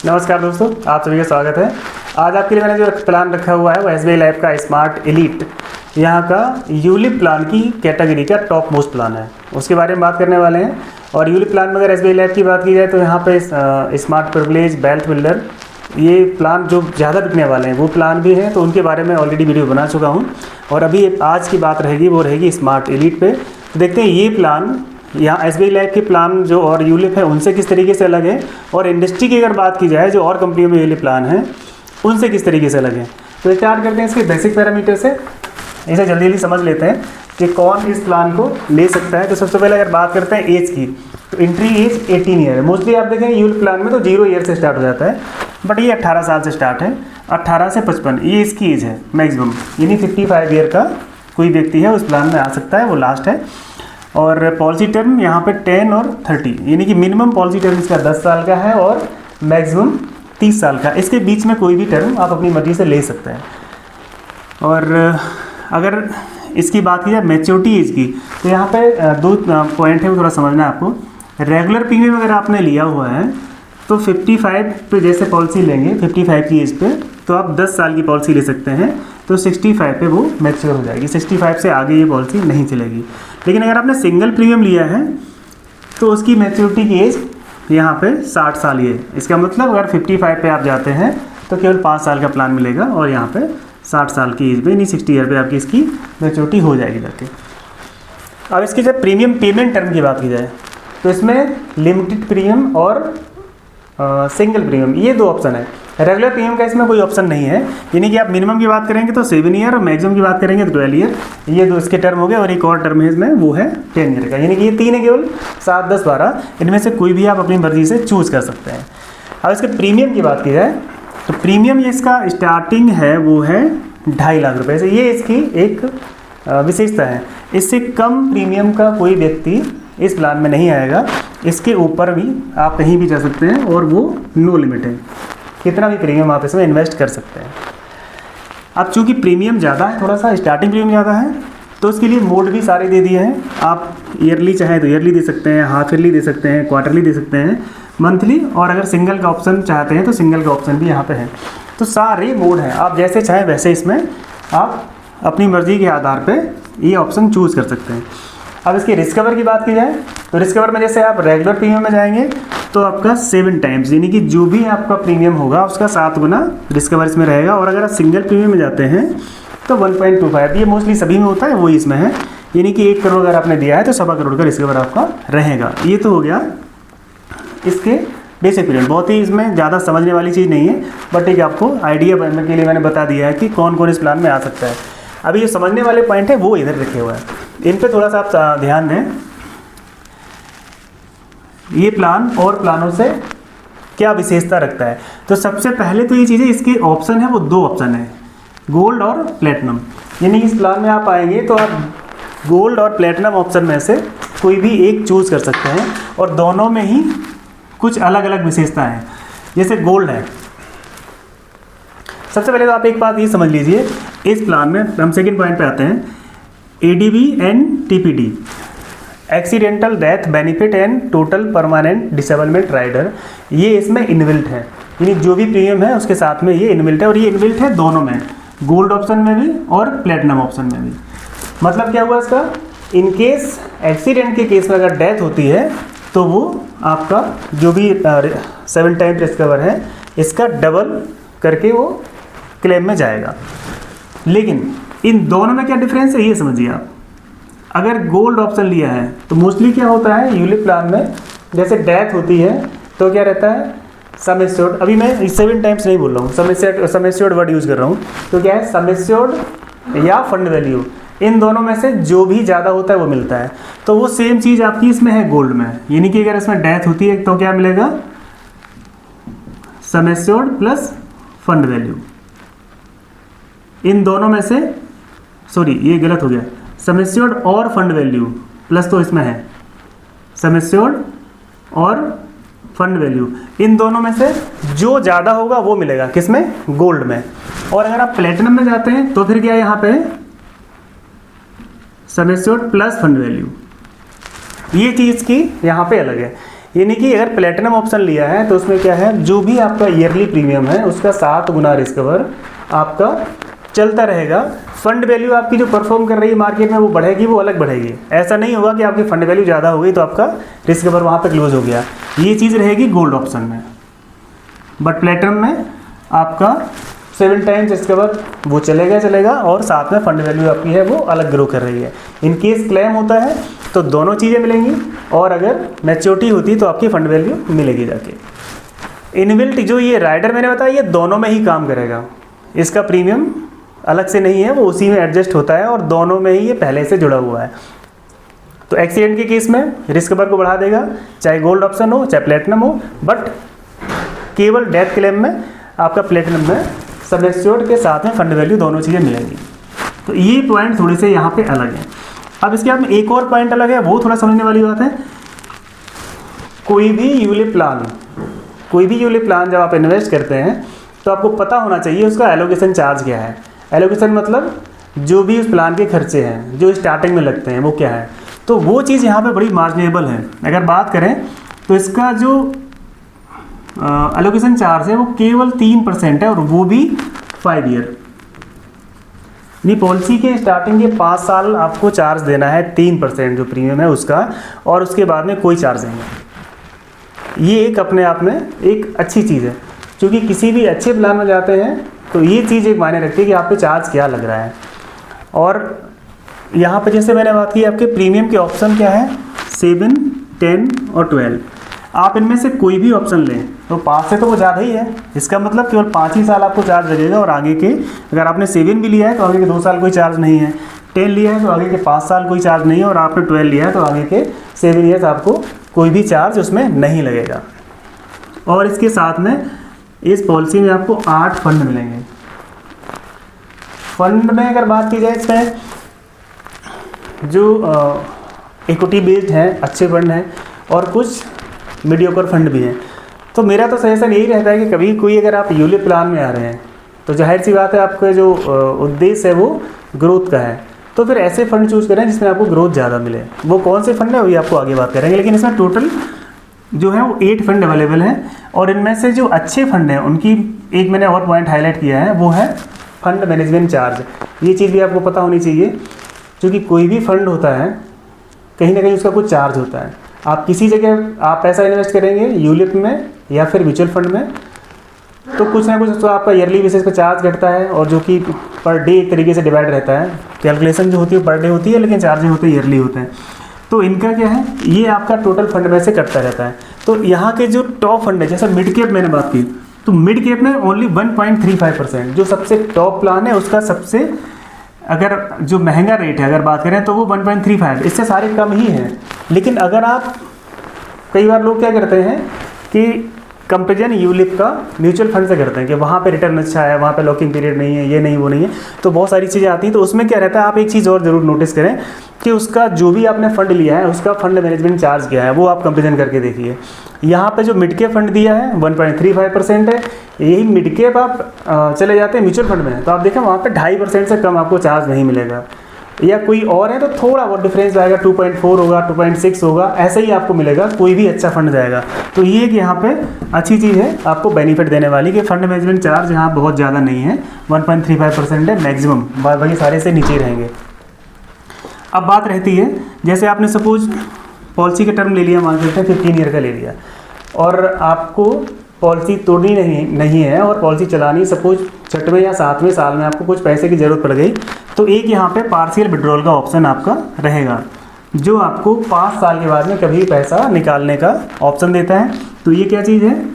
नमस्कार दोस्तों, आप सभी का स्वागत है। आज आपके लिए मैंने जो प्लान रखा हुआ है वो SBI लाइफ का स्मार्ट एलीट, यहाँ का यूलिप प्लान की कैटेगरी का टॉप मोस्ट प्लान है, उसके बारे में बात करने वाले हैं। और यूलिप प्लान में अगर SBI लाइफ की बात की जाए तो यहाँ पे स्मार्ट प्रिविलेज, वेल्थ बिल्डर, ये प्लान जो ज़्यादा बिकने वाले हैं वो प्लान भी हैं, तो उनके बारे में ऑलरेडी वीडियो बना चुका हूँ। और अभी आज की बात रहेगी वो रहेगी स्मार्ट एलीट पे। तो देखते हैं ये प्लान यहाँ SBI लाइफ के प्लान जो और यूलिप है उनसे किस तरीके से अलग है, और इंडस्ट्री की अगर बात की जाए जो और कंपनियों में यूलिप प्लान है उनसे किस तरीके से अलग है। तो स्टार्ट करते हैं इसके बेसिक पैरामीटर से, इसे जल्दी जल्दी समझ लेते हैं कि कौन इस प्लान को ले सकता है। तो सबसे पहले अगर बात करते हैं एज की, तो एंट्री एज 18 ईयर है। मोस्टली आप देखें यूलिप प्लान में तो 0 ईयर से स्टार्ट हो जाता है, बट ये 18 साल से स्टार्ट है। 18 से 55 ये इसकी एज है मैक्सिमम, यानी 55 ईयर का कोई व्यक्ति है उस प्लान में आ सकता है, वो लास्ट है। और पॉलिसी टर्म यहाँ पे 10 और 30, यानी कि मिनिमम पॉलिसी टर्म इसका 10 साल का है और मैक्सिमम 30 साल का। इसके बीच में कोई भी टर्म आप अपनी मर्जी से ले सकते हैं। और अगर इसकी बात की जाए मैच्योरिटी एज की, तो यहाँ पे दो पॉइंट है वो थोड़ा समझना है आपको। रेगुलर प्रीमियम अगर आपने लिया हुआ है तो 55 पे जैसे पॉलिसी लेंगे 55 की एज पे, तो आप 10 साल की पॉलिसी ले सकते हैं, तो 65 पे वो मैच्योर हो जाएगी। 65 से आगे ये पॉलिसी नहीं चलेगी। लेकिन अगर आपने सिंगल प्रीमियम लिया है तो उसकी मैच्योरिटी की एज यहाँ पे 60 साल ही है। इसका मतलब अगर 55 पे आप जाते हैं तो केवल 5 साल का प्लान मिलेगा, और यहाँ पे 60 साल की एज पे यानी 60 ईयर पे आपकी इसकी मैच्योरिटी हो जाएगी जाके। अब इसकी जब प्रीमियम पेमेंट टर्म की बात की जाए तो इसमें लिमिटेड प्रीमियम और सिंगल प्रीमियम, ये दो ऑप्शन है। रेगुलर प्रीमियम का इसमें कोई ऑप्शन नहीं है, यानी कि आप मिनिमम की बात करेंगे तो 7 ईयर और मैक्सिमम की बात करेंगे तो 12 ईयर। ये दो इसके टर्म हो गए, और एक और टर्म है इसमें वो है 10 ईयर का, यानी कि ये 3 है केवल, 7, 10, 12 इनमें से कोई भी आप अपनी मर्जी से चूज़ कर सकते हैं। अब इसके प्रीमियम की बात की जाए तो प्रीमियम ये इसका स्टार्टिंग है वो है 2.5 लाख रुपये से, ये इसकी एक विशेषता है। इससे कम प्रीमियम का कोई व्यक्ति इस प्लान में नहीं आएगा। इसके ऊपर भी आप कहीं भी जा सकते हैं और वो नो लिमिट है, कितना भी प्रीमियम आप इसमें इन्वेस्ट कर सकते हैं। अब चूंकि प्रीमियम ज़्यादा है, थोड़ा सा स्टार्टिंग प्रीमियम ज़्यादा है, तो उसके लिए मोड भी सारे दे दिए हैं। आप ईयरली चाहें तो ईयरली दे सकते हैं, हाफ ईयरली दे सकते हैं, क्वार्टरली दे सकते हैं, मंथली, और अगर सिंगल का ऑप्शन चाहते हैं तो सिंगल का ऑप्शन भी यहाँ पे है। तो सारे मोड हैं, आप जैसे चाहें वैसे इसमें आप अपनी मर्ज़ी के आधार पर ये ऑप्शन चूज़ कर सकते हैं। अब इसकी रिस्क कवर की बात की जाए तो रिस्क कवर में जैसे आप रेगुलर प्रीमियम में जाएंगे तो आपका 7 टाइम्स, यानी कि जो भी आपका प्रीमियम होगा उसका 7 गुना रिस्क कवर इसमें रहेगा। और अगर आप सिंगल प्रीमियम में जाते हैं तो 1.25, ये मोस्टली सभी में होता है, वही इसमें है, यानी कि 1 करोड़ अगर आपने दिया है तो 1.25 करोड़ का रिस्क कवर आपका रहेगा। ये तो हो गया इसके बेसिक पीरियड, बहुत ही इसमें ज़्यादा समझने वाली चीज़ नहीं है, बट एक आपको आइडिया बनने के लिए मैंने बता दिया है कि कौन कौन इस प्लान में आ सकता है। अभी जो समझने वाले पॉइंट है वो इधर रखे हुए हैं, इन पे थोड़ा सा आप ध्यान दें। ये प्लान और प्लानों से क्या विशेषता रखता है, तो सबसे पहले तो ये चीज़ें, इसके ऑप्शन है वो 2 ऑप्शन है, गोल्ड और प्लेटिनम। यानी इस प्लान में आप आएंगे तो आप गोल्ड और प्लेटिनम ऑप्शन में से कोई भी एक चूज़ कर सकते हैं, और दोनों में ही कुछ अलग अलग विशेषता हैं। जैसे गोल्ड है, सबसे पहले तो आप एक बात ये समझ लीजिए, इस प्लान में हम सेकंड पॉइंट पे आते हैं, ADB and TPD, accidental death benefit and total permanent disablement rider, ये इसमें इनबिल्ट है, यानी जो भी प्रीमियम है उसके साथ में ये इनबिल्ट है, और ये इनबिल्ट है दोनों में, गोल्ड ऑप्शन में भी और प्लेटिनम ऑप्शन में भी। मतलब क्या हुआ इसका, इन केस एक्सीडेंट के केस में अगर डेथ होती है तो वो आपका जो भी 7 टाइम रिस्क कवर है इसका डबल करके वो क्लेम में जाएगा। लेकिन इन दोनों में क्या डिफरेंस है ये समझिए आप। अगर गोल्ड ऑप्शन लिया है तो मोस्टली क्या होता है यूलिप प्लान में, जैसे डेथ होती है तो क्या रहता है सम एश्योर्ड, अभी मैं 7 टाइम्स नहीं बोल रहा हूँ, सम एश्योर्ड वर्ड यूज़ कर रहा हूँ, तो क्या है सम एश्योर्ड या फंड वैल्यू, इन दोनों में से जो भी ज़्यादा होता है वो मिलता है। तो वो सेम चीज़ आपकी इसमें है गोल्ड में, यानी कि अगर इसमें डेथ होती है तो क्या मिलेगा, sum assured plus fund value, इन दोनों में से, सॉरी ये गलत हो गया, सम एश्योर्ड और फंड वैल्यू प्लस, तो इसमें है सम एश्योर्ड और फंड वैल्यू, इन दोनों में से जो ज़्यादा होगा वो मिलेगा किसमें, गोल्ड में। और अगर आप प्लेटिनम में जाते हैं तो फिर क्या यहाँ पे सम एश्योर्ड प्लस फंड वैल्यू, ये चीज़ की यहाँ पे अलग है। यानी कि अगर प्लेटिनम ऑप्शन लिया है तो उसमें क्या है, जो भी आपका ईयरली प्रीमियम है उसका 7 गुना रिस्क कवर आपका चलता रहेगा। फंड वैल्यू आपकी जो परफॉर्म कर रही है मार्केट में वो बढ़ेगी, वो अलग बढ़ेगी। ऐसा नहीं होगा कि आपकी फंड वैल्यू ज़्यादा हो गई तो आपका रिस्क कवर वहाँ पे क्लोज हो गया। ये चीज़ रहेगी गोल्ड ऑप्शन में, बट प्लेटिनम में आपका 7 टाइम्स रिस्क कवर वो चलेगा और साथ में फंड वैल्यू आपकी है वो अलग ग्रो कर रही है। इन केस क्लेम होता है तो दोनों चीज़ें मिलेंगी, और अगर मैच्योरिटी होती तो आपकी फंड वैल्यू मिलेगी जाके। इनबिल्ट जो ये राइडर मैंने बताया ये दोनों में ही काम करेगा, इसका प्रीमियम अलग से नहीं है, वो उसी में एडजस्ट होता है और दोनों में ही ये पहले से जुड़ा हुआ है। तो एक्सीडेंट के केस में रिस्क कवर को बढ़ा देगा, चाहे गोल्ड ऑप्शन हो चाहे प्लेटिनम हो, बट केवल डेथ क्लेम में आपका प्लेटिनम में सब एश्योर्ड के साथ में फंड वैल्यू दोनों चीज़ें मिलेंगी। तो ये पॉइंट थोड़े से यहाँ पे अलग हैं। अब इसके बाद में एक और पॉइंट अलग है, वो थोड़ा समझने वाली बात है। कोई भी यूलिप प्लान जब आप इन्वेस्ट करते हैं तो आपको पता होना चाहिए उसका एलोकेशन चार्ज क्या है। एलोकेशन मतलब जो भी उस प्लान के खर्चे हैं जो स्टार्टिंग में लगते हैं वो क्या है, तो वो चीज़ यहाँ पे बड़ी मार्जिनेबल है। अगर बात करें तो इसका जो एलोकेशन चार्ज है वो केवल 3% है, और वो भी 5 ईयर। नहीं, पॉलिसी के स्टार्टिंग के 5 साल आपको चार्ज देना है 3% जो प्रीमियम है उसका, और उसके बाद में कोई चार्ज नहीं है। ये एक अपने आप में एक अच्छी चीज़ है, क्योंकि किसी भी अच्छे प्लान में जाते हैं तो ये चीज़ एक मायने रखती है कि आप पे चार्ज क्या लग रहा है। और यहाँ पे जैसे मैंने बात की आपके प्रीमियम के ऑप्शन क्या है, 7, 10 और 12। आप इनमें से कोई भी ऑप्शन लें तो 5 से तो वो ज़्यादा ही है, इसका मतलब केवल 5 ही साल आपको चार्ज लगेगा, और आगे के अगर आपने 7 भी लिया है तो आगे के 2 साल कोई चार्ज नहीं है, 10 लिया है तो आगे के 5 साल कोई चार्ज नहीं है, और आपने 12 लिया है तो आगे के 7 ईयर्स आपको कोई भी चार्ज उसमें नहीं लगेगा। और इसके साथ में इस पॉलिसी में आपको 8 फंड मिलेंगे। फंड में अगर बात की जाए इसमें जो इक्विटी बेस्ड हैं अच्छे फंड हैं, और कुछ मीडियोकर फंड भी हैं। तो मेरा तो सजेशन यही रहता है कि कभी कोई अगर आप यूलिप प्लान में आ रहे हैं तो जाहिर सी बात है आपका जो उद्देश्य है वो ग्रोथ का है, तो फिर ऐसे फंड चूज़ करें जिसमें आपको ग्रोथ ज़्यादा मिले। वो कौन से फंड है वही आपको आगे बात करेंगे, लेकिन इसमें टोटल जो है वो 8 फंड अवेलेबल हैं, और इनमें से जो अच्छे फंड हैं उनकी एक मैंने और पॉइंट हाईलाइट किया है, वो है फंड मैनेजमेंट चार्ज। ये चीज़ भी आपको पता होनी चाहिए, क्योंकि कोई भी फंड होता है कहीं ना कहीं उसका कुछ चार्ज होता है। आप किसी जगह आप पैसा इन्वेस्ट करेंगे यूलिप में या फिर म्यूचुअल फंड में, तो कुछ ना कुछ तो आपका ईयरली बेसिस पे चार्ज घटता है, और जो कि पर डे एक तरीके से डिवाइड रहता है। कैलकुलेशन जो होती है पर डे होती है, लेकिन चार्ज होते हैं ईयरली होते हैं। तो इनका क्या है, ये आपका टोटल फंड में से कटता रहता है। तो यहाँ के जो टॉप फंड है, जैसे मिड कैप मैंने बात की, तो मिड कैप में ओनली 1.35%, जो सबसे टॉप प्लान है उसका सबसे अगर जो महंगा रेट है अगर बात करें तो वो 1.35, इससे सारे कम ही हैं। लेकिन अगर आप, कई बार लोग क्या करते हैं कि कंपेरिजन यूलिप का म्यूचुअल फंड से करते हैं कि वहाँ पे रिटर्न अच्छा है, वहाँ पे लॉकिंग पीरियड नहीं है, ये नहीं वो नहीं है, तो बहुत सारी चीज़ें आती हैं। तो उसमें क्या रहता है, आप एक चीज़ और ज़रूर नोटिस करें कि उसका जो भी आपने फ़ंड लिया है उसका फंड मैनेजमेंट चार्ज क्या है, वो आप कंपेरिजन करके देखिए। यहाँ पे जो मिड कैप फंड दिया है 1.35% है, यही मिड कैप आप चले जाते हैं म्यूचुअल फंड में तो आप देखें वहाँ पे 2.5% से कम आपको चार्ज नहीं मिलेगा, या कोई और है तो थोड़ा बहुत डिफरेंस आएगा, 2.4 होगा, 2.6 होगा, ऐसे ही आपको मिलेगा कोई भी अच्छा फंड जाएगा। तो ये एक यहाँ पे अच्छी चीज़ है आपको बेनिफिट देने वाली कि फंड मैनेजमेंट चार्ज यहाँ बहुत ज़्यादा नहीं है, 1.35% है मैक्सिमम, बाकी सारे से नीचे रहेंगे। अब बात रहती है, जैसे आपने सपोज पॉलिसी का टर्म ले लिया, मान लेते हैं 15 ईयर का ले लिया, और आपको पॉलिसी तोड़नी नहीं है और पॉलिसी चलानी, सपोज 6वें या 7वें साल में आपको कुछ पैसे की ज़रूरत पड़ गई, तो एक यहाँ पे पार्शियल विड्रॉल का ऑप्शन आपका रहेगा, जो आपको 5 साल के बाद में कभी पैसा निकालने का ऑप्शन देता है। तो ये क्या चीज़ है,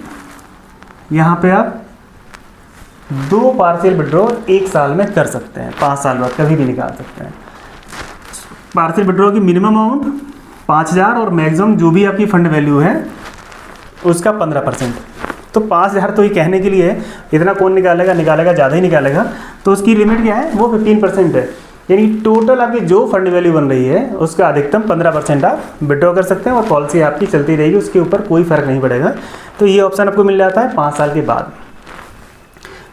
यहाँ पे आप 2 पार्शियल विड्रॉल 1 साल में कर सकते हैं, 5 साल बाद कभी भी निकाल सकते हैं। पार्शियल विड्रॉल की मिनिमम अमाउंट 5000 और मैक्सिमम जो भी आपकी फ़ंड वैल्यू है उसका 15%। तो 5000 तो ये कहने के लिए है, इतना कौन निकालेगा ज़्यादा ही निकालेगा, तो उसकी लिमिट क्या है, वो 15% है। यानी टोटल आपकी जो फंड वैल्यू बन रही है उसका अधिकतम 15% आप विड्रॉ कर सकते हैं और पॉलिसी आपकी चलती रहेगी, उसके ऊपर कोई फ़र्क नहीं पड़ेगा। तो ये ऑप्शन आपको मिल जाता है 5 साल के बाद।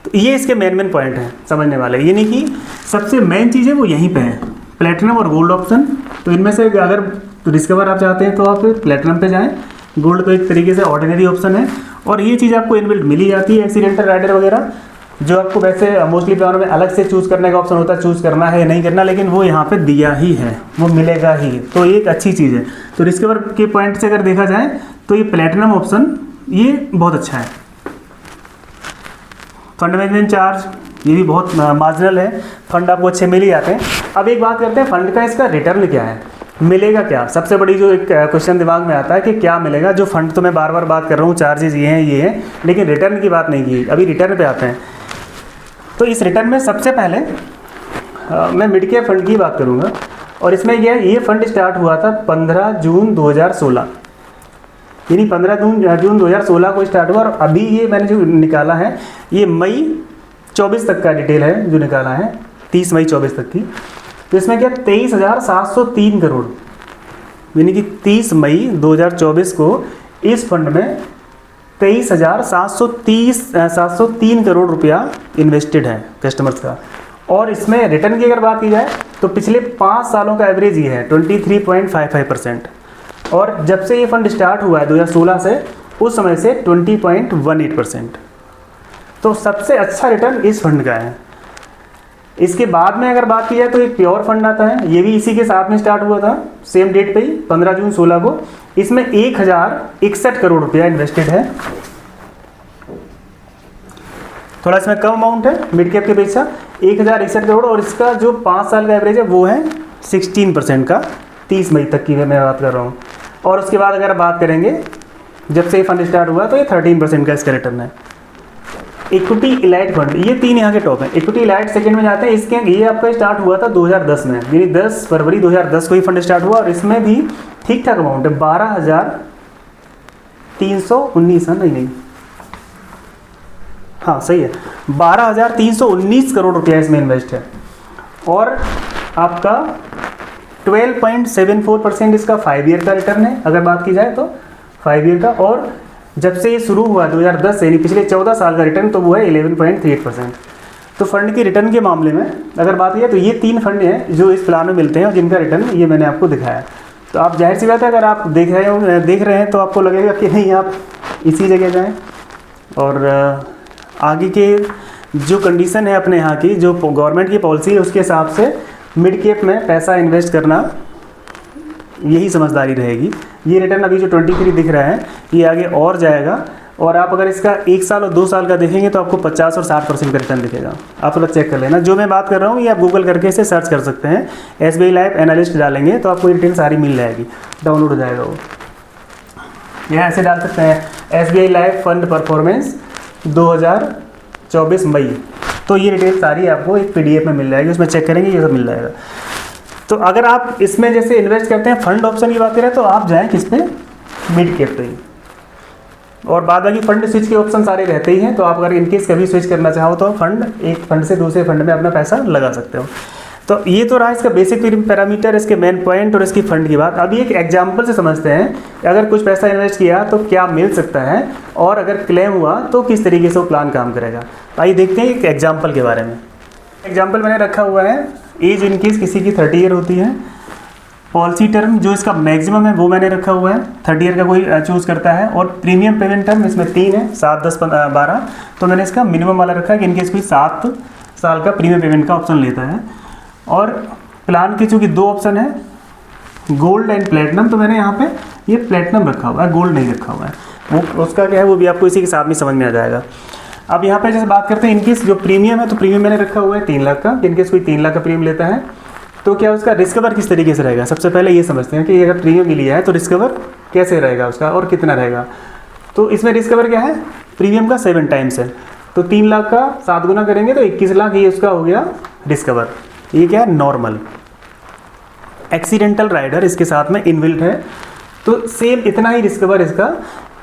तो ये इसके मेन पॉइंट हैं समझने वाले, यानी कि सबसे मेन चीज़ है वो यहीं पर है, प्लेटिनम और गोल्ड ऑप्शन। तो इनमें से अगर डिस्कवर आप चाहते हैं तो आप प्लेटिनम पे जाएँ, गोल्ड तो एक तरीके से ऑर्डिनरी ऑप्शन है, और ये चीज़ आपको इनबिल्ट मिली जाती है एक्सीडेंटल राइडर वगैरह, जो आपको वैसे मोस्टली प्लानों में अलग से चूज़ करने का ऑप्शन होता है, चूज़ करना है या नहीं करना, लेकिन वो यहाँ पे दिया ही है, वो मिलेगा ही, तो ये एक अच्छी चीज़ है। तो रिस्क कवर के पॉइंट से अगर देखा जाए तो ये प्लेटिनम ऑप्शन ये बहुत अच्छा है। फंड मैनेजमेंट चार्ज ये भी बहुत मार्जिनल है, फंड आपको अच्छे मिल ही जाते हैं। अब एक बात करते हैं फंड का, इसका रिटर्न क्या है, मिलेगा क्या। सबसे बड़ी जो एक क्वेश्चन दिमाग में आता है कि क्या मिलेगा। जो फंड तो मैं बार बार बात कर रहा हूँ, चार्जेस ये हैं, लेकिन रिटर्न की बात नहीं की। अभी रिटर्न पे आते हैं। तो इस रिटर्न में सबसे पहले मैं मिड कैप फंड की बात करूँगा, और इसमें ये फंड स्टार्ट हुआ था 15 जून 2016, यानी 15 जून 2016 को स्टार्ट हुआ, और अभी ये मैंने जो निकाला है ये मई 24 तक का डिटेल है जो निकाला है, 30 मई 24 तक की। तो इसमें क्या 23,703 करोड़, यानी कि 30 मई 2024 को इस फंड में 23,703 करोड़ रुपया इन्वेस्टेड है कस्टमर्स का। और इसमें रिटर्न की अगर बात की जाए तो पिछले 5 सालों का एवरेज ये है 23.55%, और जब से ये फंड स्टार्ट हुआ है 2016 से, उस समय से 20.18%। तो सबसे अच्छा रिटर्न इस फंड का है। इसके बाद में अगर बात की जाए तो एक प्योर फंड आता है, ये भी इसी के साथ में स्टार्ट हुआ था, सेम डेट पे ही 15 जून 16 को। इसमें 1061 करोड़ रुपया इन्वेस्टेड है, थोड़ा इसमें कम अमाउंट है मिड कैप के अपेक्षा, 1061 करोड़, और इसका जो 5 साल का एवरेज है वो है 16% का, 30 मई तक की मैं बात कर रहा हूँ। और उसके बाद अगर बात करेंगे जब से ये फंड स्टार्ट हुआ तो ये 13% का इसका रिटर्न है। इक्विटी इलाइट फंड, ये 3 यहाँ के टॉप हैं। इक्विटी इलाइट सेकंड में जाते हैं। इसके ये आपका स्टार्ट हुआ था 2010 में, यानी 10 फरवरी 2010 को ही फंड स्टार्ट हुआ, और इसमें भी ठीक ठाक अमाउंट है, 12,319 है, नहीं हाँ सही है, 12,319 करोड़ रुपया इसमें इन्वेस्ट है। और आपका 12.74% इसका 5 ईयर का रिटर्न है अगर बात की जाए तो, 5 ईयर का। और जब से ये शुरू हुआ 2010 से, यानी पिछले 14 साल का रिटर्न, तो वो है 11.38%। तो फंड के रिटर्न के मामले में अगर बात की तो ये 3 फंड हैं जो इस प्लान में मिलते हैं, और जिनका रिटर्न ये मैंने आपको दिखाया। तो आप जाहिर सी बात है अगर आप देख रहे हैं तो आपको लगेगा कि नहीं आप इसी जगह जाएँ, और आगे के जो कंडीशन है अपने यहाँ की, जो गवर्नमेंट की पॉलिसी है, उसके हिसाब से मिड कैप में पैसा इन्वेस्ट करना यही समझदारी रहेगी। ये रिटर्न अभी जो 23 दिख रहा है ये आगे और जाएगा, और आप अगर इसका 1 साल और 2 साल का देखेंगे तो आपको 50 और 60% का रिटर्न दिखेगा। आप थोड़ा चेक कर लेना, जो मैं बात कर रहा हूँ ये आप गूगल करके इसे सर्च कर सकते हैं, SBI लाइफ एनालिस्ट डालेंगे तो आपको डिटेल सारी मिल जाएगी, डाउनलोड हो जाएगा वो। यहाँ ऐसे डाल सकते हैं SBI लाइफ फंड परफॉर्मेंस 2024 मई, तो ये डिटेल सारी आपको एक PDF में मिल जाएगी, उसमें चेक करेंगे ये सब मिल जाएगा। तो अगर आप इसमें जैसे इन्वेस्ट करते हैं, फंड ऑप्शन की बात करें तो आप जाएं किस पे, मिड कैप पे ही, और बाद बाकी फंड स्विच के ऑप्शन सारे रहते ही हैं। तो आप अगर इनकेस कभी स्विच करना चाहो तो फंड एक फंड से दूसरे फंड में अपना पैसा लगा सकते हो। तो ये तो रहा इसका बेसिक पैरामीटर, इसके मेन पॉइंट और इसकी फंड की बात। अभी एक एग्जाम्पल से समझते हैं कि अगर कुछ पैसा इन्वेस्ट किया तो क्या मिल सकता है, और अगर क्लेम हुआ तो किस तरीके से वो प्लान काम करेगा। आइए देखते हैं एक एग्जाम्पल के बारे में। एग्जाम्पल मैंने रखा हुआ है, एज इनकेस किसी की 30 ईयर होती है, पॉलिसी टर्म जो इसका मैक्सिमम है वो मैंने रखा हुआ है, 30 ईयर का कोई चूज़ करता है, और प्रीमियम पेमेंट टर्म इसमें 3 है, 7, 10, 12। तो मैंने इसका मिनिमम वाला रखा है कि इनकेस कोई 7 साल का प्रीमियम पेमेंट का ऑप्शन लेता है। और प्लान के चूँकि 2 ऑप्शन है, गोल्ड एंड प्लेटिनम, तो मैंने यहाँ पे ये प्लेटिनम रखा हुआ है, गोल्ड नहीं रखा हुआ है। वो उसका क्या है वो भी आपको इसी के साथ में समझ में आ जाएगा। अब यहाँ पे जैसे बात करते हैं इनकेस जो प्रीमियम है, तो प्रीमियम मैंने रखा हुआ है 3 लाख का। इनकेस कोई 3 लाख का प्रीमियम लेता है तो क्या उसका रिस्क कवर किस तरीके से रहेगा। सबसे पहले ये समझते हैं कि अगर प्रीमियम लिया है तो रिस्क कवर कैसे रहेगा उसका और कितना रहेगा। तो इसमें रिस्क कवर क्या है, प्रीमियम का 7 टाइम्स है, तो 3 लाख का 7 गुना करेंगे तो 21 लाख ये उसका हो गया रिस्क कवर। ये क्या है, नॉर्मल। एक्सीडेंटल राइडर इसके साथ में इनबिल्ट है, तो सेम इतना ही रिस्क कवर इसका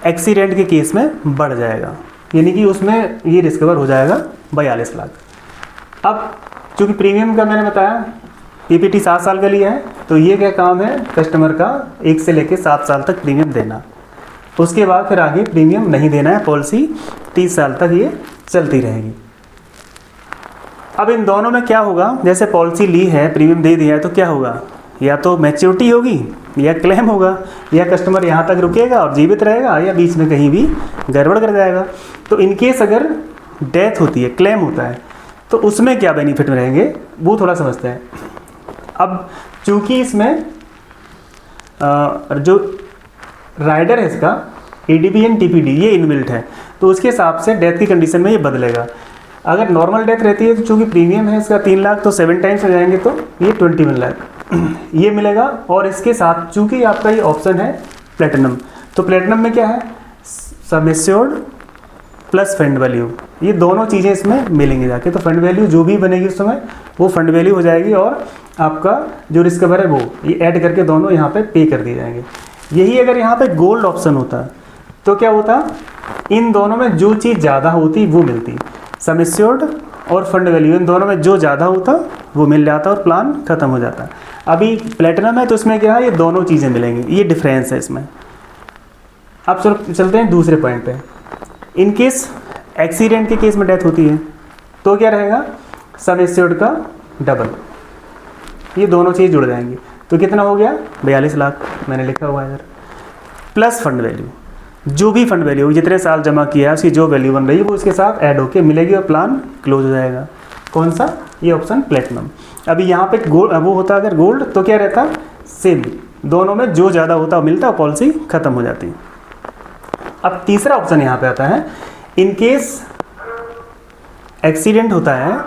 एक्सीडेंट के केस में बढ़ जाएगा, यानी कि उसमें ये रिस्क कवर हो जाएगा 42 लाख। अब चूँकि प्रीमियम का मैंने बताया PPT 7 साल का लिया है, तो ये क्या काम है कस्टमर का 1 से लेकर 7 साल तक प्रीमियम देना, उसके बाद फिर आगे प्रीमियम नहीं देना है। पॉलिसी 30 साल तक ये चलती रहेगी। अब इन दोनों में क्या होगा, जैसे पॉलिसी ली है प्रीमियम दे दिया है तो क्या होगा, या तो मैच्योरिटी होगी या क्लेम होगा, या कस्टमर यहाँ तक रुकेगा और जीवित रहेगा, या बीच में कहीं भी गड़बड़ कर जाएगा। तो इनकेस अगर डेथ होती है, क्लेम होता है, तो उसमें क्या बेनिफिट रहेंगे वो थोड़ा समझते हैं। अब चूँकि इसमें जो राइडर है इसका ADB एंड TPD ये इनबिल्ट है, तो उसके हिसाब से डेथ की कंडीशन में ये बदलेगा। अगर नॉर्मल डेथ रहती है तो चूँकि प्रीमियम है इसका 3 लाख, तो 7 टाइम्स हो जाएंगे तो ये 21 लाख ये मिलेगा। और इसके साथ चूँकि आपका ये ऑप्शन है प्लेटिनम, तो प्लेटिनम में क्या है, sum assured plus fund value, ये दोनों चीज़ें इसमें मिलेंगी जाके। तो फंड वैल्यू जो भी बनेगी उस समय वो फंड वैल्यू हो जाएगी, और आपका जो रिस्क कवर है वो ये ऐड करके दोनों यहाँ पे पे कर दिए जाएंगे। यही अगर यहाँ पे गोल्ड ऑप्शन होता तो क्या होता, इन दोनों में जो चीज़ ज़्यादा होती वो मिलती, सम एश्योर्ड और फंड वैल्यू इन दोनों में जो ज़्यादा होता वो मिल जाता और प्लान ख़त्म हो जाता। अभी प्लेटिनम है तो इसमें क्या है, ये दोनों चीज़ें मिलेंगी, ये डिफरेंस है इसमें। अब चलते हैं दूसरे पॉइंट पे। इन केस एक्सीडेंट के केस में डेथ होती है तो क्या रहेगा, सम एश्योर्ड का डबल, ये दोनों चीज़ जुड़ जाएंगी। तो कितना हो गया, 42 लाख मैंने लिखा हुआ है इधर, प्लस फंड वैल्यू, जो भी फंड वैल्यू जितने साल जमा किया है उसकी जो वैल्यू बन रही है वो उसके साथ ऐड होके मिलेगी और प्लान क्लोज हो जाएगा। कौन सा, ये ऑप्शन प्लेटिनम। अभी यहाँ पे गोल्ड वो होता अगर गोल्ड तो क्या रहता, सेम, दोनों में जो ज़्यादा होता मिलता और पॉलिसी ख़त्म हो जाती। अब तीसरा ऑप्शन यहाँ पे आता है, इन केस एक्सीडेंट होता है,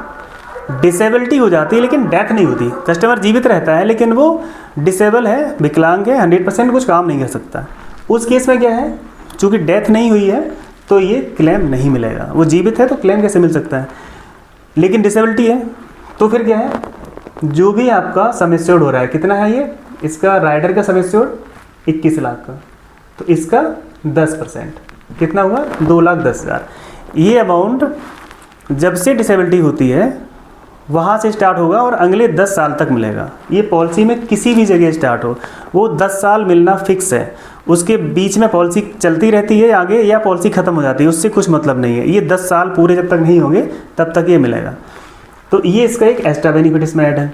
डिसेबिलिटी हो जाती है लेकिन डेथ नहीं होती, कस्टमर जीवित रहता है लेकिन वो डिसेबल है, विकलांग है, 100% कुछ काम नहीं कर सकता। उस केस में क्या है, चूँकि डेथ नहीं हुई है तो ये क्लेम नहीं मिलेगा। वो जीवित है तो क्लेम कैसे मिल सकता है, लेकिन डिसेबिलिटी है तो फिर क्या है, जो भी आपका सम एश्योर्ड हो रहा है, कितना है ये, इसका राइडर का सम एश्योर्ड 21 लाख का, तो इसका 10% कितना हुआ, 2,10,000। ये अमाउंट जब से डिसेबिलिटी होती है वहाँ से स्टार्ट होगा और अगले 10 साल तक मिलेगा। ये पॉलिसी में किसी भी जगह स्टार्ट हो वो 10 साल मिलना फिक्स है, उसके बीच में पॉलिसी चलती रहती है आगे या पॉलिसी ख़त्म हो जाती है, उससे कुछ मतलब नहीं है। ये 10 साल पूरे जब तक नहीं होंगे तब तक ये मिलेगा। तो ये इसका एक एक्स्ट्रा बेनिफिट इसमें ऐड है,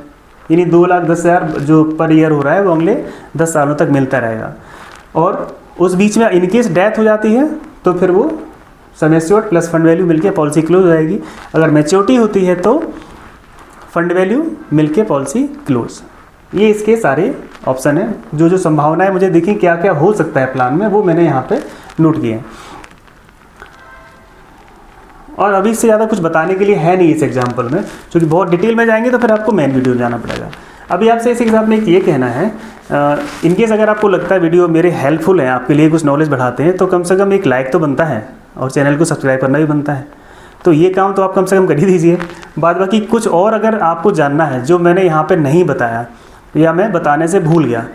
यानी 2,10,000 जो पर ईयर हो रहा है वो अगले 10 सालों तक मिलता रहेगा। और उस बीच में इनकेस डेथ हो जाती है तो फिर वो सम एश्योर्ड प्लस फंड वैल्यू मिलके पॉलिसी क्लोज हो जाएगी। अगर मैच्योरिटी होती है तो फंड वैल्यू मिलके पॉलिसी क्लोज। ये इसके सारे ऑप्शन हैं। जो जो संभावनाएं मुझे दिखी क्या क्या हो सकता है प्लान में, वो मैंने यहाँ पे नोट किए हैं। और अभी से ज़्यादा कुछ बताने के लिए है नहीं इस एग्जाम्पल में, क्योंकि बहुत डिटेल में जाएंगे तो फिर आपको मेन वीडियो में जाना पड़ेगा। अभी आपसे इस एग्जाम में एक ये कहना है, इनकेस अगर आपको लगता है वीडियो मेरे हेल्पफुल है, आपके लिए कुछ नॉलेज बढ़ाते हैं, तो कम से कम एक लाइक तो बनता है और चैनल को सब्सक्राइब करना भी बनता है। तो ये काम तो आप कम से कम कर ही दीजिए। बाद बाकी कुछ और अगर आपको जानना है जो मैंने यहाँ पे नहीं बताया या मैं बताने से भूल गया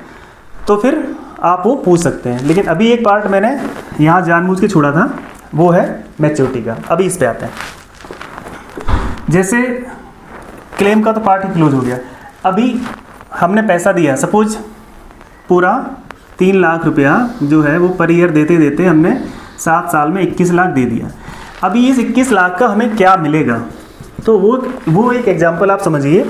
तो फिर आप वो पूछ सकते हैं। लेकिन अभी एक पार्ट मैंने यहाँ जानबूझ के छोड़ा था, वो है मैच्योरिटी का। अभी इस पे आते हैं। जैसे क्लेम का तो पार्ट ही क्लोज हो गया। अभी हमने पैसा दिया, सपोज पूरा 3 लाख रुपया जो है वो पर ईयर देते देते हमने 7 साल में 21 लाख दे दिया। अभी इस 21 लाख का हमें क्या मिलेगा, तो वो एक एग्जांपल आप समझिए।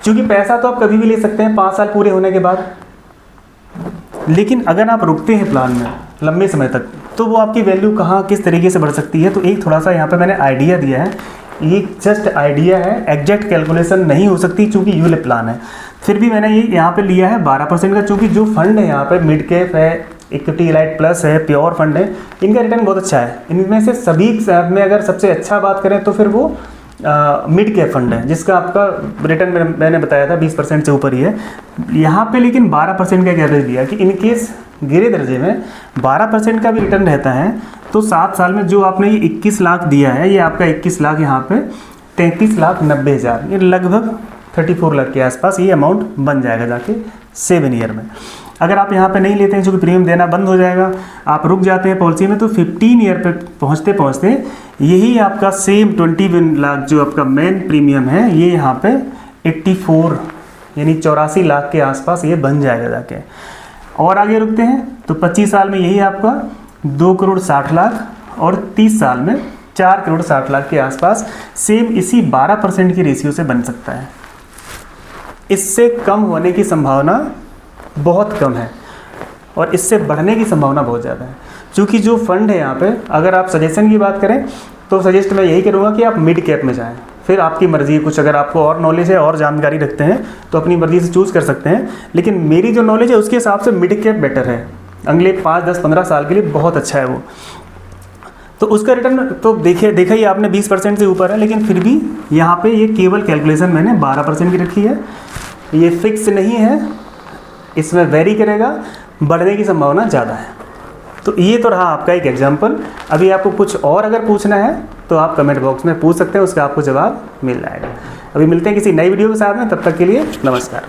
क्योंकि पैसा तो आप कभी भी ले सकते हैं 5 साल पूरे होने के बाद, लेकिन अगर आप रुकते हैं प्लान में लंबे समय तक तो वो आपकी वैल्यू कहाँ किस तरीके से बढ़ सकती है। तो एक थोड़ा सा यहाँ पे मैंने आइडिया दिया है, ये जस्ट आइडिया है, एग्जैक्ट कैलकुलेशन नहीं हो सकती चूँकि यूलिप प्लान है। फिर भी मैंने ये यहाँ पे लिया है 12% का, चूँकि जो फंड है यहाँ पे मिड कैप है, इक्विटी इलाइट प्लस है, प्योर फंड है, इनका रिटर्न बहुत अच्छा है। इनमें से सभी में अगर सबसे अच्छा बात करें तो फिर वो मिड कैप फंड है, जिसका आपका रिटर्न मैंने बताया था 20% से ऊपर ही है। यहाँ पे लेकिन 12% का एवरेज दिया कि इनकेस गिरे दर्जे में 12% का भी रिटर्न रहता है तो 7 साल में जो आपने ये 21 लाख दिया है, ये आपका 21 लाख यहाँ पे 33,90,000, ये लगभग 34 लाख के आसपास ये अमाउंट बन जाएगा जाके 7 ईयर में। अगर आप यहाँ पे नहीं लेते हैं, चूँकि प्रीमियम देना बंद हो जाएगा, आप रुक जाते हैं पॉलिसी में, तो 15 ईयर पे पहुँचते पहुँचते यही आपका सेम 21 लाख जो आपका मेन प्रीमियम है, ये यहाँ पे 84 यानी 84 लाख के आसपास ये बन जाएगा जाके। और आगे रुकते हैं तो 25 साल में यही आपका 2,60,00,000 और 30 साल में 4,60,00,000 के आसपास सेम इसी 12% की रेशियो से बन सकता है। इससे कम होने की संभावना बहुत कम है और इससे बढ़ने की संभावना बहुत ज़्यादा है। क्योंकि जो फंड है यहाँ पे, अगर आप सजेशन की बात करें तो सजेस्ट मैं यही करूँगा कि आप मिड कैप में जाएं। फिर आपकी मर्ज़ी, कुछ अगर आपको और नॉलेज है और जानकारी रखते हैं तो अपनी मर्ज़ी से चूज़ कर सकते हैं, लेकिन मेरी जो नॉलेज है उसके हिसाब से मिड कैप बेटर है। अगले 5, 10, 15 साल के लिए बहुत अच्छा है वो। तो उसका रिटर्न तो देखा ही आपने 20% से ऊपर है, लेकिन फिर भी यहाँ पे ये केवल कैलकुलेशन मैंने 12% की रखी है। ये फिक्स नहीं है, इसमें वेरी करेगा, बढ़ने की संभावना ज़्यादा है। तो ये तो रहा आपका एक एग्जाम्पल। अभी आपको कुछ और अगर पूछना है तो आप कमेंट बॉक्स में पूछ सकते हैं, उसका आपको जवाब मिल जाएगा। अभी मिलते हैं किसी नई वीडियो के साथ में, तब तक के लिए नमस्कार।